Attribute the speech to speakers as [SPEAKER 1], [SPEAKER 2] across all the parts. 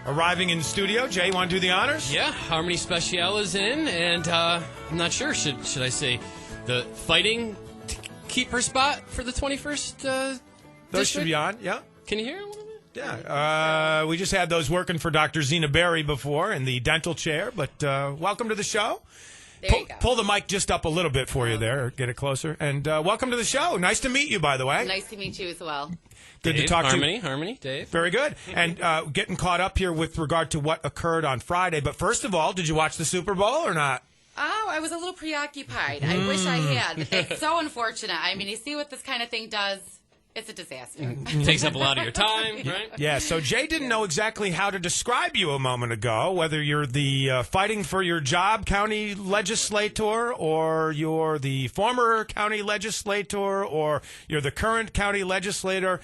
[SPEAKER 1] Arriving in the studio, Jay, you want to do the honors?
[SPEAKER 2] Yeah, Harmony Speciale is in, and I'm not sure. Should I say the fighting to keep her spot for the 21st
[SPEAKER 1] Those
[SPEAKER 2] district?
[SPEAKER 1] should be on, yeah.
[SPEAKER 2] Can you hear it a little bit?
[SPEAKER 1] Yeah, we just had those working for Dr. Zena Berry before in the dental chair, but welcome to the show.
[SPEAKER 3] There you go.
[SPEAKER 1] Pull the mic just up a little bit for you there, or get it closer. And welcome to the show. Nice to meet you, by the way.
[SPEAKER 3] Nice to meet you as well.
[SPEAKER 1] Good
[SPEAKER 2] Dave,
[SPEAKER 1] to talk to you.
[SPEAKER 2] Harmony, Dave.
[SPEAKER 1] Very good. And getting caught up here with regard to what occurred on Friday. But first of all, did you watch the Super Bowl or not?
[SPEAKER 3] Oh, I was a little preoccupied. I wish I had. But that's so unfortunate. I mean, you see what this kind of thing does? It's a disaster.
[SPEAKER 2] Takes up a lot of your time, right?
[SPEAKER 1] Yeah, so Jay didn't know exactly how to describe you a moment ago, whether you're the fighting for your job county legislator, or you're the former county legislator, or you're the current county legislator.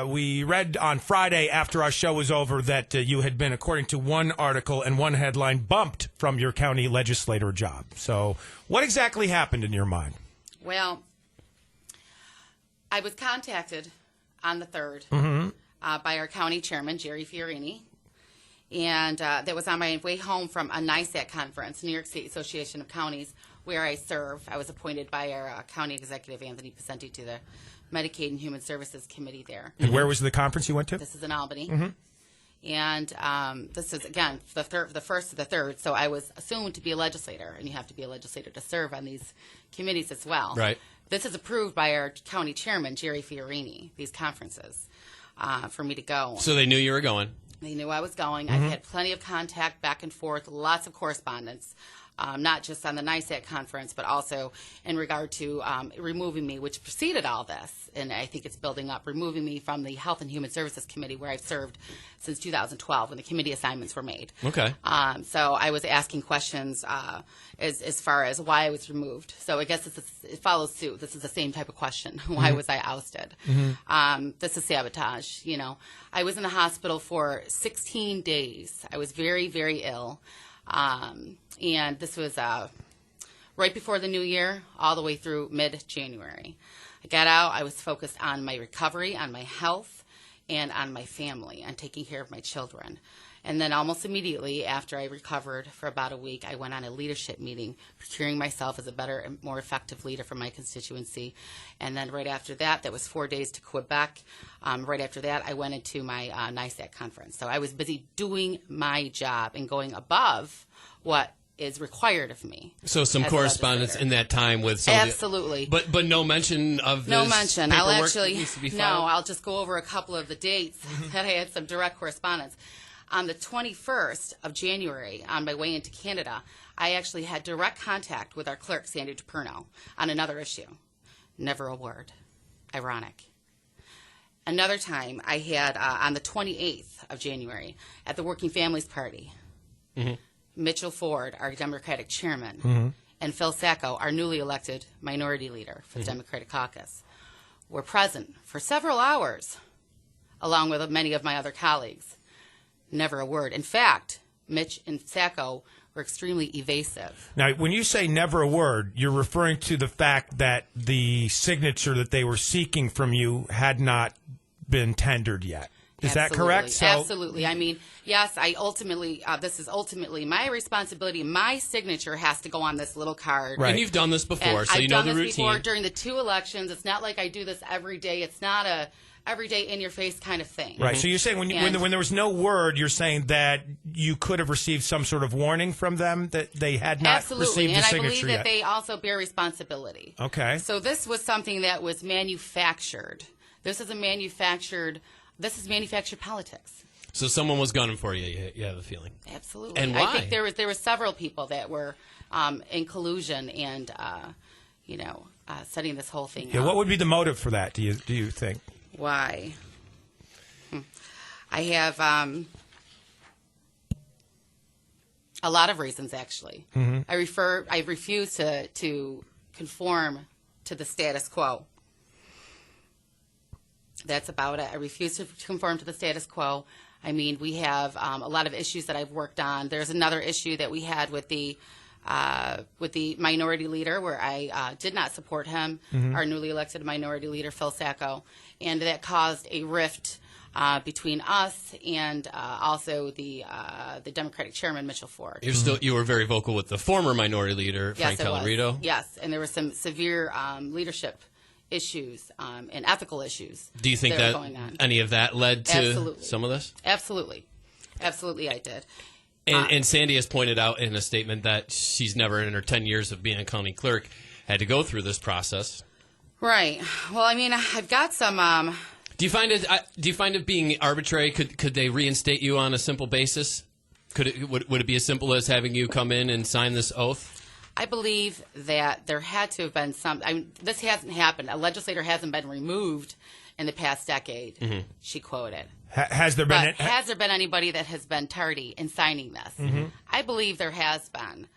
[SPEAKER 1] We read on Friday after our show was over that you had been, according to one article and one headline, bumped from your county legislator job. So what exactly happened in your mind?
[SPEAKER 3] Well, I was contacted on the 3rd by our county chairman, Jerry Fiorini, and that was on my way home from a NISAC conference, New York State Association of Counties, where I serve. I was appointed by our county executive, Anthony Pacenti, to the Medicaid and Human Services Committee there.
[SPEAKER 1] And where was the conference you went to?
[SPEAKER 3] This is in Albany. And this is, again, the first to the third, so I was assumed to be a legislator, and you have to be a legislator to serve on these committees as well.
[SPEAKER 2] Right.
[SPEAKER 3] This is approved by our county chairman, Jerry Fiorini, these conferences, for me to go.
[SPEAKER 2] So they knew you were going.
[SPEAKER 3] They knew I was going. I've had plenty of contact back and forth, lots of correspondence, not just on the NISAC conference, but also in regard to removing me, which preceded all this, and I think it's building up, removing me from the Health and Human Services Committee, where I've served since 2012 when the committee assignments were made.
[SPEAKER 2] Okay.
[SPEAKER 3] So I was asking questions as far as why I was removed. So I guess it follows suit. This is the same type of question. Why was I ousted? This is sabotage. You know, I was in the hospital for 16 days. I was very, very ill. And this was right before the new year, all the way through mid-January. I got out. I was focused on my recovery, on my health, and on my family, on taking care of my children. And then almost immediately after I recovered for about a week, I went on a leadership meeting, preparing myself as a better and more effective leader for my constituency. And then right after that, that was 4 days to Quebec. Right after that, I went into my NISAC conference. So I was busy doing my job and going above what is required of me.
[SPEAKER 2] So some correspondence in that time with some
[SPEAKER 3] absolutely,
[SPEAKER 2] but no mention of this.
[SPEAKER 3] No mention. I'll actually
[SPEAKER 2] needs to be
[SPEAKER 3] no.
[SPEAKER 2] filed?
[SPEAKER 3] I'll just go over a couple of the dates that I had some direct correspondence. On the 21st of January, on my way into Canada, I actually had direct contact with our clerk, Sandy DePerno, on another issue. Never a word. Ironic. Another time, I had on the 28th of January at the Working Families Party. Mitchell Ford, our Democratic chairman, and Phil Sacco, our newly elected minority leader for the Democratic caucus, were present for several hours, along with many of my other colleagues. Never a word. In fact, Mitch and Sacco were extremely evasive.
[SPEAKER 1] Now, when you say never a word, you're referring to the fact that the signature that they were seeking from you had not been tendered yet. Is that correct? So,
[SPEAKER 3] absolutely. I mean, yes, I ultimately, this is ultimately my responsibility. My signature has to go on this little card.
[SPEAKER 2] Right. And you've done this before,
[SPEAKER 3] and
[SPEAKER 2] so
[SPEAKER 3] I've
[SPEAKER 2] you know
[SPEAKER 3] done
[SPEAKER 2] the
[SPEAKER 3] this
[SPEAKER 2] routine.
[SPEAKER 3] Before during the 2 elections. It's not like I do this every day. It's not a everyday in-your-face kind of thing.
[SPEAKER 1] Right. So you're saying when there was no word, you're saying that you could have received some sort of warning from them that they had not received the signature yet.
[SPEAKER 3] And I believe that they also bear responsibility.
[SPEAKER 1] Okay.
[SPEAKER 3] So this was something that was manufactured. This is manufactured politics.
[SPEAKER 2] So someone was gunning for you. You have a feeling.
[SPEAKER 3] Absolutely.
[SPEAKER 2] And why?
[SPEAKER 3] I think there were several people that were in collusion and setting this whole thing up.
[SPEAKER 1] What would be the motive for that? Do you think?
[SPEAKER 3] Why? I have a lot of reasons, actually. I refuse to conform to the status quo. That's about it. I refuse to conform to the status quo. I mean, we have a lot of issues that I've worked on. There's another issue that we had with the minority leader where I did not support him, our newly elected minority leader, Phil Sacco, and that caused a rift between us and also the Democratic chairman, Mitchell Ford.
[SPEAKER 2] You were very vocal with the former minority leader, Frank
[SPEAKER 3] Yes, it was.
[SPEAKER 2] Calorito.
[SPEAKER 3] Yes, and there were some severe leadership issues and ethical issues.
[SPEAKER 2] Do you think
[SPEAKER 3] that
[SPEAKER 2] that
[SPEAKER 3] were going on.
[SPEAKER 2] any of that led to
[SPEAKER 3] Absolutely.
[SPEAKER 2] some of this?
[SPEAKER 3] Absolutely. Absolutely, I did.
[SPEAKER 2] And Sandy has pointed out in a statement that she's never in her 10 years of being a county clerk had to go through this process.
[SPEAKER 3] Right. Well, I mean, I've got some.
[SPEAKER 2] Do you find it being arbitrary? Could they reinstate you on a simple basis? Would it be as simple as having you come in and sign this oath?
[SPEAKER 3] I believe that there had to have been some. I mean, this hasn't happened. A legislator hasn't been removed in the past decade.
[SPEAKER 2] Mm-hmm.
[SPEAKER 3] She quoted.
[SPEAKER 1] Has there been?
[SPEAKER 3] Has there been anybody that has been tardy in signing this?
[SPEAKER 1] Mm-hmm.
[SPEAKER 3] I believe there has been.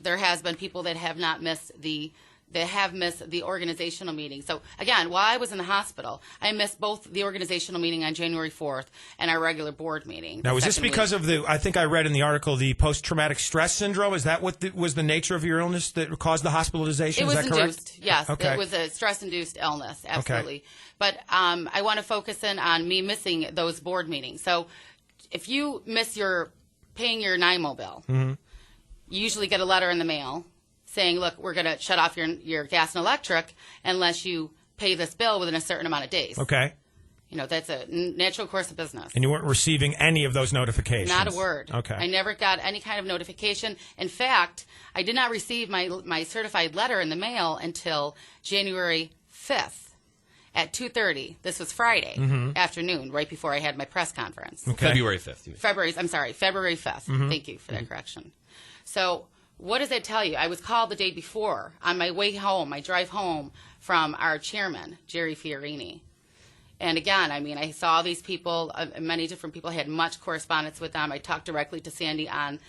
[SPEAKER 3] There has been people that have not missed the organizational meeting. So again, while I was in the hospital, I missed both the organizational meeting on January 4th and our regular board meeting.
[SPEAKER 1] Now, was this because of I think I read in the article, the post-traumatic stress syndrome? Is that what was the nature of your illness that caused the hospitalization?
[SPEAKER 3] It was
[SPEAKER 1] Is that correct?
[SPEAKER 3] induced, yes.
[SPEAKER 1] Okay.
[SPEAKER 3] It was a stress-induced illness, absolutely.
[SPEAKER 1] Okay.
[SPEAKER 3] But I want to focus in on me missing those board meetings. So if you miss paying your NIMO bill,
[SPEAKER 1] mm-hmm.
[SPEAKER 3] you usually get a letter in the mail saying, look, we're going to shut off your gas and electric unless you pay this bill within a certain amount of days.
[SPEAKER 1] Okay.
[SPEAKER 3] You know, that's a natural course of business.
[SPEAKER 1] And you weren't receiving any of those notifications?
[SPEAKER 3] Not a word.
[SPEAKER 1] Okay.
[SPEAKER 3] I never got any kind of notification. In fact, I did not receive my certified letter in the mail until January 5th at 2:30. This was Friday afternoon, right before I had my press conference.
[SPEAKER 1] Okay.
[SPEAKER 2] February 5th. You mean.
[SPEAKER 3] February 5th. Thank you for that correction. So what does that tell you? I was called the day before on my way home, my drive home from our chairman, Jerry Fiorini. And again, I mean, I saw these people, many different people. I had much correspondence with them. I talked directly to Sandy on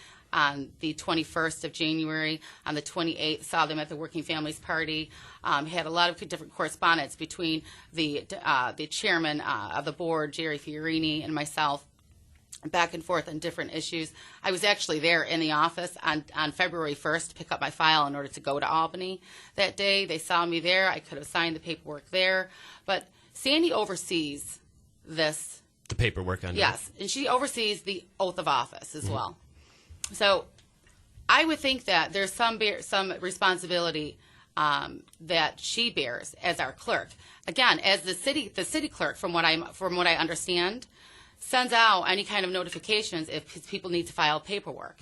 [SPEAKER 3] the 21st of January. On the 28th, saw them at the Working Families Party. Had a lot of different correspondence between the chairman of the board, Jerry Fiorini, and myself, back and forth on different issues. I was actually there in the office on February 1st to pick up my file in order to go to Albany that day. They saw me there. I could have signed the paperwork there. But Sandy oversees this.
[SPEAKER 2] The paperwork on it.
[SPEAKER 3] Yes, and she oversees the oath of office as well. So I would think that there's some responsibility that she bears as our clerk. Again, as the city clerk, from what I understand, sends out any kind of notifications if people need to file paperwork.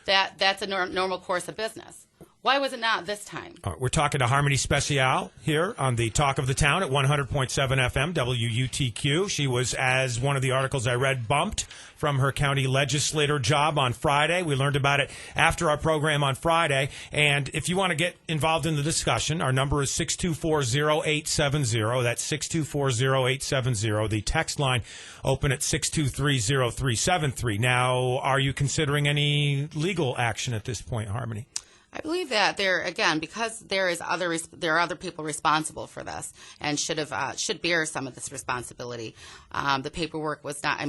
[SPEAKER 3] That's a normal course of business. Why was it not this time?
[SPEAKER 1] We're talking to Harmony Speciale here on the Talk of the Town at 100.7 FM, WUTQ. She was, as one of the articles I read, bumped from her county legislator job on Friday. We learned about it after our program on Friday. And if you want to get involved in the discussion, our number is 624-0870. That's 624-0870. The text line open at 623-0373. Now, are you considering any legal action at this point, Harmony?
[SPEAKER 3] I believe that because there are other people responsible for this and should bear some of this responsibility. The paperwork was not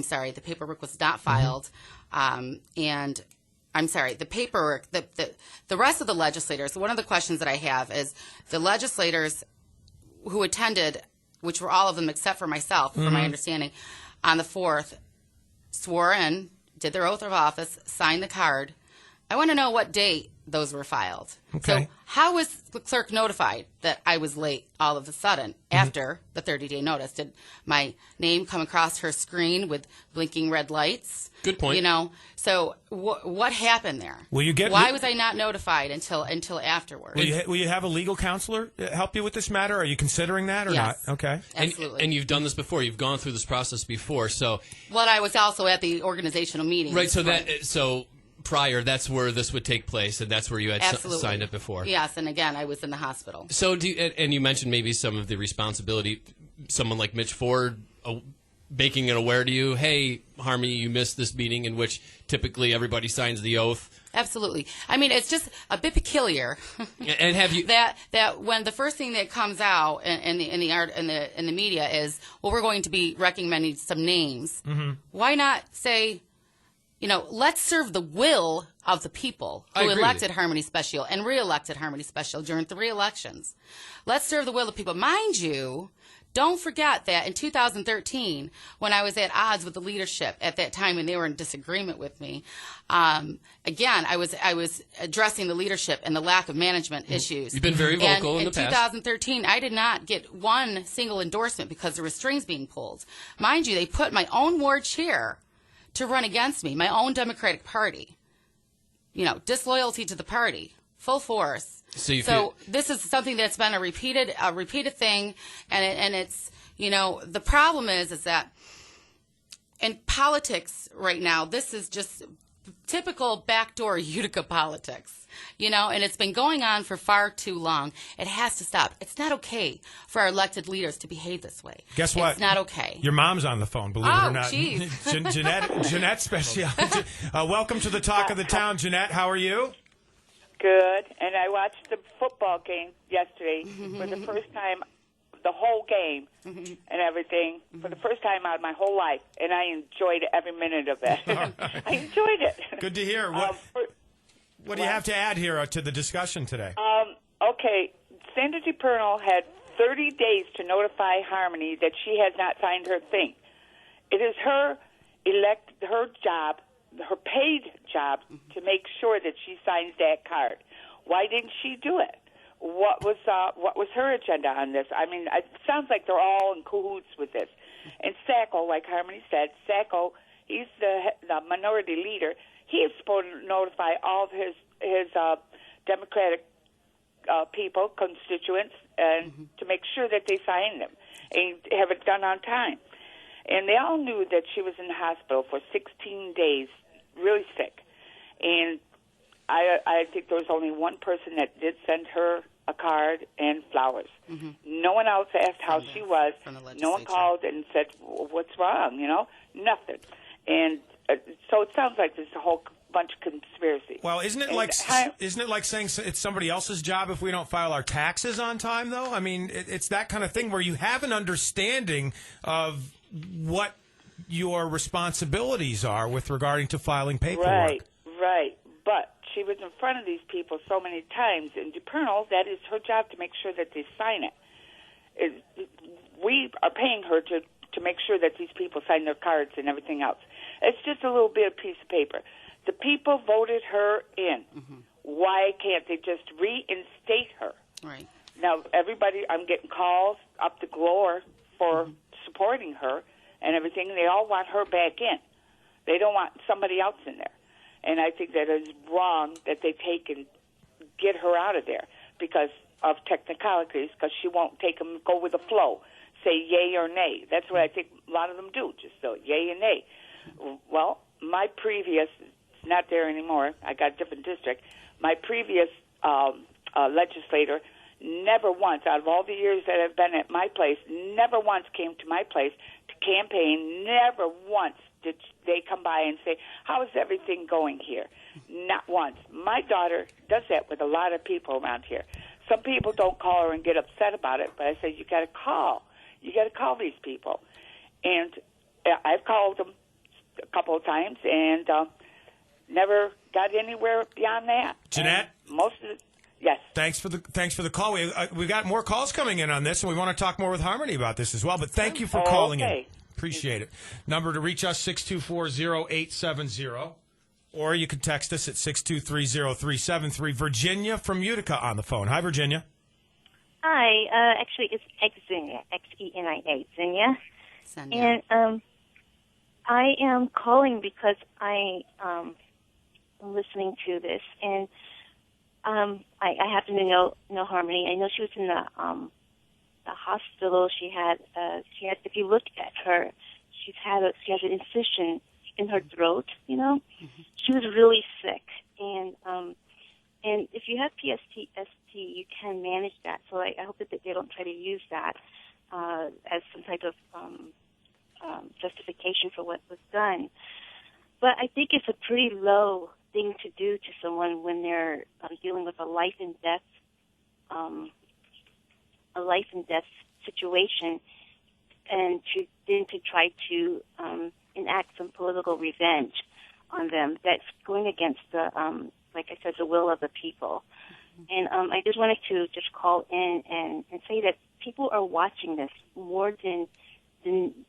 [SPEAKER 3] filed, and I'm sorry, the paperwork. The rest of the legislators. One of the questions that I have is the legislators who attended, which were all of them except for myself, from my understanding, on the 4th, swore in, did their oath of office, signed the card. I want to know what date those were filed.
[SPEAKER 1] Okay.
[SPEAKER 3] So how was the clerk notified that I was late all of a sudden after the 30-day notice? Did my name come across her screen with blinking red lights?
[SPEAKER 2] Good point.
[SPEAKER 3] You know, so what happened there? Why was I not notified until afterwards?
[SPEAKER 1] Will you have a legal counselor help you with this matter? Are you considering that or
[SPEAKER 3] Yes.
[SPEAKER 1] not? Okay.
[SPEAKER 3] Absolutely.
[SPEAKER 2] And you've done this before. You've gone through this process before. So.
[SPEAKER 3] Well, I was also at the organizational meeting.
[SPEAKER 2] Right. So prior, that's where this would take place, and that's where you had signed it before.
[SPEAKER 3] Yes, and again, I was in the hospital.
[SPEAKER 2] So, and you mentioned maybe some of the responsibility, someone like Mitch Ford making it aware to you, hey, Harmony, you missed this meeting in which typically everybody signs the oath.
[SPEAKER 3] Absolutely. I mean, it's just a bit peculiar.
[SPEAKER 2] And have you
[SPEAKER 3] that when the first thing that comes out in the media is, well, we're going to be recommending some names. Why not say, you know, let's serve the will of the people who elected Harmony Speciale and re-elected Harmony Speciale during 3 elections. Let's serve the will of the people. Mind you, Don't forget that in 2013, when I was at odds with the leadership at that time and they were in disagreement with me, again, I was addressing the leadership and the lack of management issues.
[SPEAKER 2] You've been very vocal in the past.
[SPEAKER 3] In 2013, I did not get one single endorsement because there were strings being pulled. Mind you, they put my own ward chair to run against me, my own Democratic Party. You know, disloyalty to the party, full force. So this is something that's been a repeated thing, and it's, you know, the problem is that in politics right now, this is just typical backdoor Utica politics, you know, and it's been going on for far too long. It has to stop. It's not okay for our elected leaders to behave this way.
[SPEAKER 1] Guess what?
[SPEAKER 3] It's not okay.
[SPEAKER 1] Your mom's on the phone, believe it or not.
[SPEAKER 3] Geez.
[SPEAKER 1] Jeanette Speciale. Welcome to the Talk of the Town, Jeanette. How are you?
[SPEAKER 4] Good. And I watched the football game yesterday for the first time, the whole game and everything, for the first time out of my whole life, and I enjoyed every minute of it. I enjoyed it.
[SPEAKER 1] Good to hear. What do you have to add here to the discussion today?
[SPEAKER 4] Okay. Senator DePernal had 30 days to notify Harmony that she has not signed her thing. It is her job, her paid job, to make sure that she signs that card. Why didn't she do it? What was her agenda on this? I mean, it sounds like they're all in cahoots with this. And Sacco, like Harmony said, Sacco, he's the minority leader. He is supposed to notify all of his Democratic people, constituents, and to make sure that they sign them and have it done on time. And they all knew that she was in the hospital for 16 days, really sick. And I think there was only one person that did send her a card and flowers. No one else asked how she was. No one called and said, what's wrong, you know? Nothing. And so it sounds like there's a whole bunch of conspiracy.
[SPEAKER 1] Well, isn't it like saying it's somebody else's job if we don't file our taxes on time, though? I mean, it's that kind of thing where you have an understanding of what your responsibilities are with regarding to filing paperwork.
[SPEAKER 4] Right. But she was in front of these people so many times, and DePernal, that is her job to make sure that they sign it. We are paying her to make sure that these people sign their cards and everything else. It's just a little bit of piece of paper. The people voted her in. Why can't they just reinstate her?
[SPEAKER 3] Right.
[SPEAKER 4] Now, everybody, I'm getting calls up the glory for supporting her and everything. They all want her back in. They don't want somebody else in there. And I think that is wrong that they take and get her out of there because of technicalities, because she won't go with the flow, say yay or nay. That's what I think a lot of them do, just so yay and nay. Well, my previous, it's not there anymore, I got a different district, my previous legislator never once, out of all the years that I've been at my place, never once came to my place to campaign, never once did they come by and say, how is everything going here? Not once. My daughter does that with a lot of people around here. Some people don't call her and get upset about it, but I say, you got to call. You got to call these people. And I've called them a couple of times and never got anywhere beyond that.
[SPEAKER 1] Jeanette?
[SPEAKER 4] And most of the yes.
[SPEAKER 1] Thanks for the call. We got more calls coming in on this, and we want to talk more with Harmony about this as well. But thank you for calling in. Appreciate it. Number to reach us, 624-0870. Or you can text us at 623-0373. Virginia from Utica on the phone. Hi, Virginia.
[SPEAKER 5] Hi. Actually, it's Xenia, Xenia, Xenia. And I am calling because I am listening to this, and I happen to know Harmony. I know she was in the hospital. She had. If you look at her, she has an incision in her throat. You know, she was really sick, and if you have PST, you can manage that. So I hope that they don't try to use that as some type of justification for what was done. But I think it's a pretty low thing to do to someone when they're dealing with a life and death situation, and to try to enact some political revenge on them. That's going against the, like I said, the will of the people. And I just wanted to just call in and say that people are watching this more than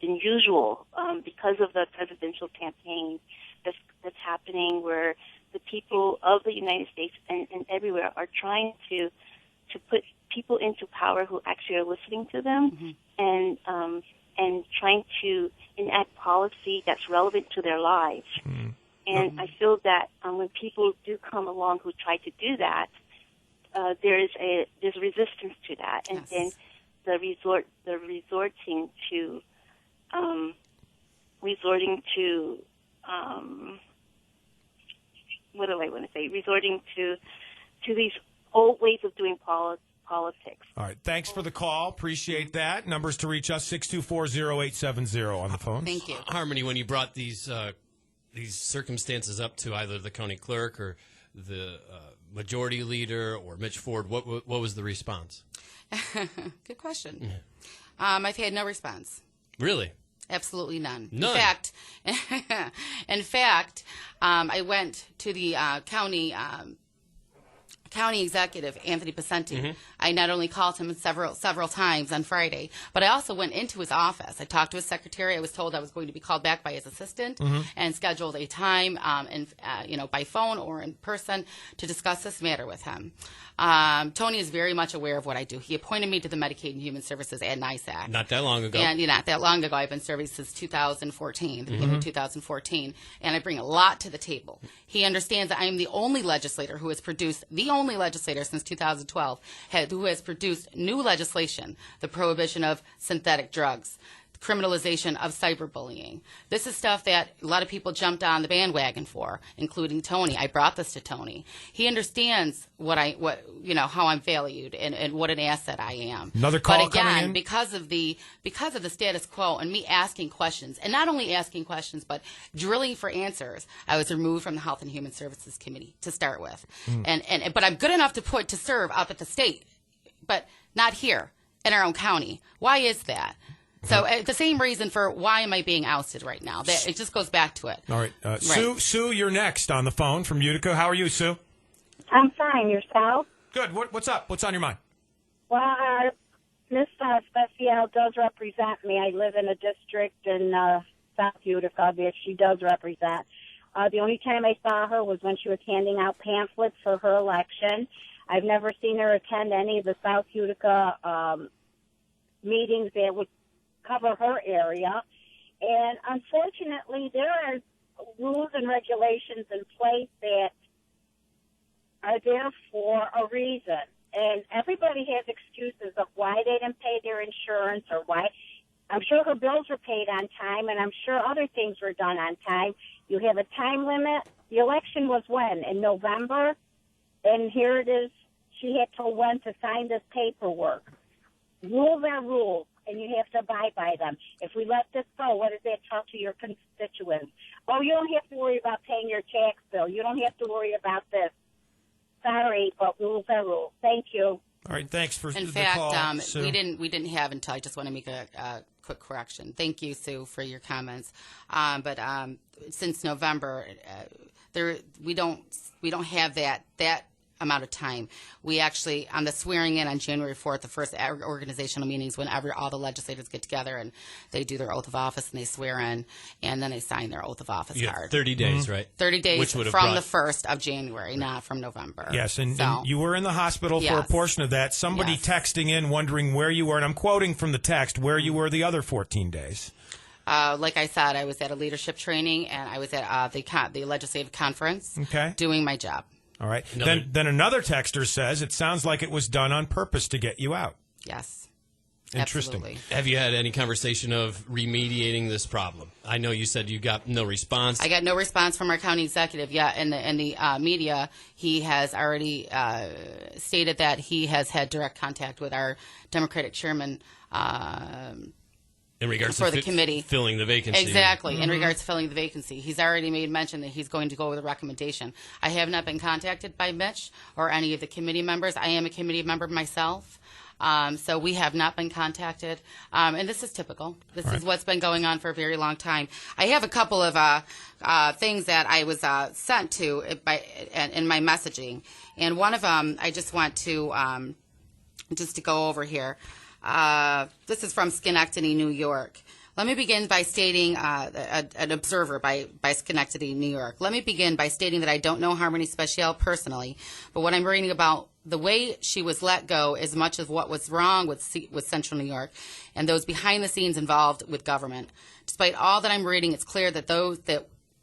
[SPEAKER 5] usual because of the presidential campaign that's happening, where the people of the United States and everywhere are trying to put people into power who actually are listening to them and trying to enact policy that's relevant to their lives. And I feel that when people do come along who try to do that, there's resistance to that, and then the resorting to what do I want to say? Resorting to these old ways of doing politics.
[SPEAKER 1] All right. Thanks for the call. Appreciate that. Numbers to reach us, 624-0870 on the phone.
[SPEAKER 3] Thank you.
[SPEAKER 2] Harmony, when you brought these circumstances up to either the county clerk or the majority leader or Mitch Ford, what was the response?
[SPEAKER 3] Good question. I've had no response.
[SPEAKER 2] Really?
[SPEAKER 3] Absolutely none.
[SPEAKER 2] None.
[SPEAKER 3] In fact, I went to the county executive, Anthony Pacenti. I not only called him several times on Friday, but I also went into his office. I talked to his secretary. I was told I was going to be called back by his assistant and scheduled a time, by phone or in person to discuss this matter with him. Tony is very much aware of what I do. He appointed me to the Medicaid and Human Services at NISAC.
[SPEAKER 2] Not that long ago.
[SPEAKER 3] And not that long ago. I've been serving since 2014, the beginning of 2014, and I bring a lot to the table. He understands that I am the only legislator who has produced, the only legislator since 2012, who has produced new legislation, the prohibition of synthetic drugs, criminalization of cyberbullying. This is stuff that a lot of people jumped on the bandwagon for, including Tony. I brought this to Tony. He understands how I'm valued and what an asset I am.
[SPEAKER 1] Another call
[SPEAKER 3] but again,
[SPEAKER 1] coming in?
[SPEAKER 3] because of the status quo and me asking questions, and not only asking questions, but drilling for answers, I was removed from the Health and Human Services Committee to start with. But I'm good enough to serve up at the state, but not here in our own county. Why is that? So the same reason for why am I being ousted right now. It just goes back to it.
[SPEAKER 1] All right. Sue, you're next on the phone from Utica. How are you, Sue?
[SPEAKER 6] I'm fine. Yourself?
[SPEAKER 1] Good. What's up? What's on your mind?
[SPEAKER 6] Well, Miss Speciale does represent me. I live in a district in South Utica that she does represent. The only time I saw her was when she was handing out pamphlets for her election. I've never seen her attend any of the South Utica meetings that would cover her area. And unfortunately, there are rules and regulations in place that are there for a reason. And everybody has excuses of why they didn't pay their insurance or why. I'm sure her bills were paid on time, and I'm sure other things were done on time. You have a time limit. The election was when? In November? And here it is. She had till when to sign this paperwork. Rules are rules, and you have to abide by them. If we let this go, what does that tell to your constituents? Oh, you don't have to worry about paying your tax bill. You don't have to worry about this. Sorry, but rules are rules. Thank you.
[SPEAKER 1] All right, thanks for
[SPEAKER 3] In
[SPEAKER 1] the
[SPEAKER 3] fact,
[SPEAKER 1] call, Sue.
[SPEAKER 3] we didn't have until. I just want to make a quick correction. Thank you, Sue, for your comments. But since November, we don't have that amount of time. We actually, on the swearing in on January 4th, the first organizational meetings, whenever all the legislators get together and they do their oath of office and they swear in, and then they sign their oath of office
[SPEAKER 2] You have
[SPEAKER 3] card.
[SPEAKER 2] 30 days, right?
[SPEAKER 3] 30 days
[SPEAKER 2] Which would have
[SPEAKER 3] from
[SPEAKER 2] brought-
[SPEAKER 3] the 1st of January, not from November.
[SPEAKER 1] Yes, and
[SPEAKER 3] So-
[SPEAKER 1] you were in the hospital for a
[SPEAKER 3] Yes.
[SPEAKER 1] portion of that. Somebody
[SPEAKER 3] Yes.
[SPEAKER 1] texting in wondering where you were, and I'm quoting from the text, where you were the other 14 days.
[SPEAKER 3] Like I said, I was at a leadership training, and I was at the legislative conference
[SPEAKER 1] Okay.
[SPEAKER 3] doing my job.
[SPEAKER 1] All right. Then another texter says it sounds like it was done on purpose to get you out.
[SPEAKER 3] Yes.
[SPEAKER 1] Interesting.
[SPEAKER 3] Absolutely.
[SPEAKER 2] Have you had any conversation of remediating this problem? I know you said you got no response.
[SPEAKER 3] I got no response from our county executive yet. In the media, he has already stated that he has had direct contact with our Democratic chairman
[SPEAKER 2] in regards
[SPEAKER 3] for
[SPEAKER 2] to
[SPEAKER 3] the committee.
[SPEAKER 2] filling the vacancy.
[SPEAKER 3] Exactly. In regards to filling the vacancy. He's already made mention that he's going to go with a recommendation. I have not been contacted by Mitch or any of the committee members. I am a committee member myself. So we have not been contacted. And this is typical. This is what's been going on for a very long time. I have a couple of things that I was sent to in my messaging. And one of them I just want to just to go over here. This is from Schenectady, New York. Let me begin by stating, an observer by Schenectady, New York. Let me begin by stating that I don't know Harmony Speciale personally, but what I'm reading about the way she was let go is much of what was wrong with Central New York and those behind the scenes involved with government. Despite all that I'm reading, it's clear that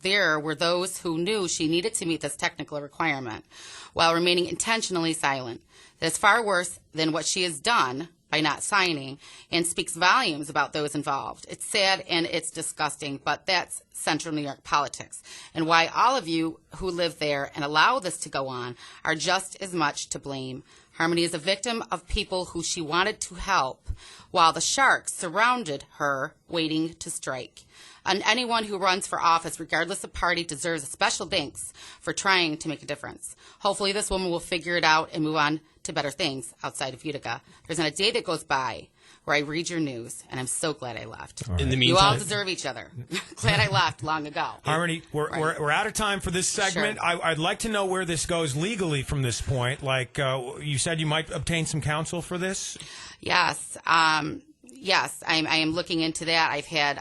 [SPEAKER 3] there were those who knew she needed to meet this technical requirement while remaining intentionally silent. That is far worse than what she has done by not signing, and speaks volumes about those involved. It's sad and it's disgusting, but that's Central New York politics, and why all of you who live there and allow this to go on are just as much to blame. Harmony is a victim of people who she wanted to help, while the sharks surrounded her waiting to strike. And anyone who runs for office, regardless of party, deserves a special thanks for trying to make a difference. Hopefully this woman will figure it out and move on to better things outside of Utica. There's not a day that goes by where I read your news, and I'm so glad I left.
[SPEAKER 2] In the meantime,
[SPEAKER 3] you all deserve each other. Glad I left long ago.
[SPEAKER 1] Harmony, we're out of time for this segment.
[SPEAKER 3] Sure.
[SPEAKER 1] I'd like to know where this goes legally from this point. Like you said, you might obtain some counsel for this.
[SPEAKER 3] Yes. Yes, I am looking into that. I've had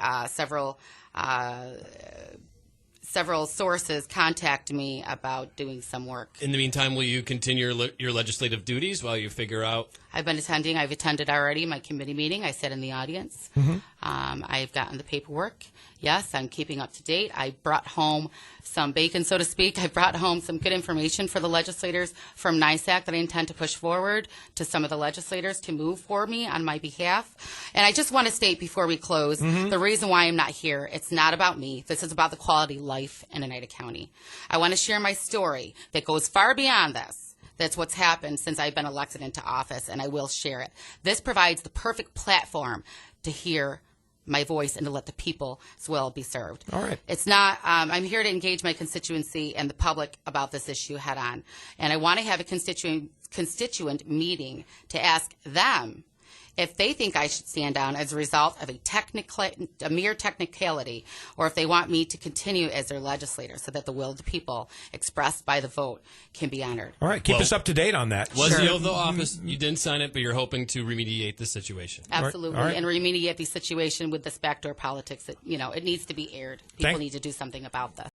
[SPEAKER 3] several sources contact me about doing some work.
[SPEAKER 2] in the meantime, will you continue your legislative duties while you figure out?
[SPEAKER 3] I've attended already my committee meeting. I sat in the audience. I've gotten the paperwork. Yes, I'm keeping up to date. I brought home some bacon, so to speak. I brought home some good information for the legislators from NISAC that I intend to push forward to some of the legislators to move for me on my behalf. And I just want to state before we close, the reason why I'm not here, it's not about me. This is about the quality of life in Oneida County. I want to share my story that goes far beyond this. That's what's happened since I've been elected into office, and I will share it. This provides the perfect platform to hear my voice and to let the people as well be served.
[SPEAKER 1] All right.
[SPEAKER 3] It's not, I'm here to engage my constituency and the public about this issue head on. And I want to have a constituent meeting to ask them if they think I should stand down as a result of a mere technicality, or if they want me to continue as their legislator so that the will of the people expressed by the vote can be honored.
[SPEAKER 1] All right, keep us up to date on that.
[SPEAKER 2] Was the oath of office? You didn't sign it, but you're hoping to remediate the situation.
[SPEAKER 3] Absolutely,
[SPEAKER 1] All right.
[SPEAKER 3] and remediate the situation with this backdoor politics that, it needs to be aired. People need to do something about this.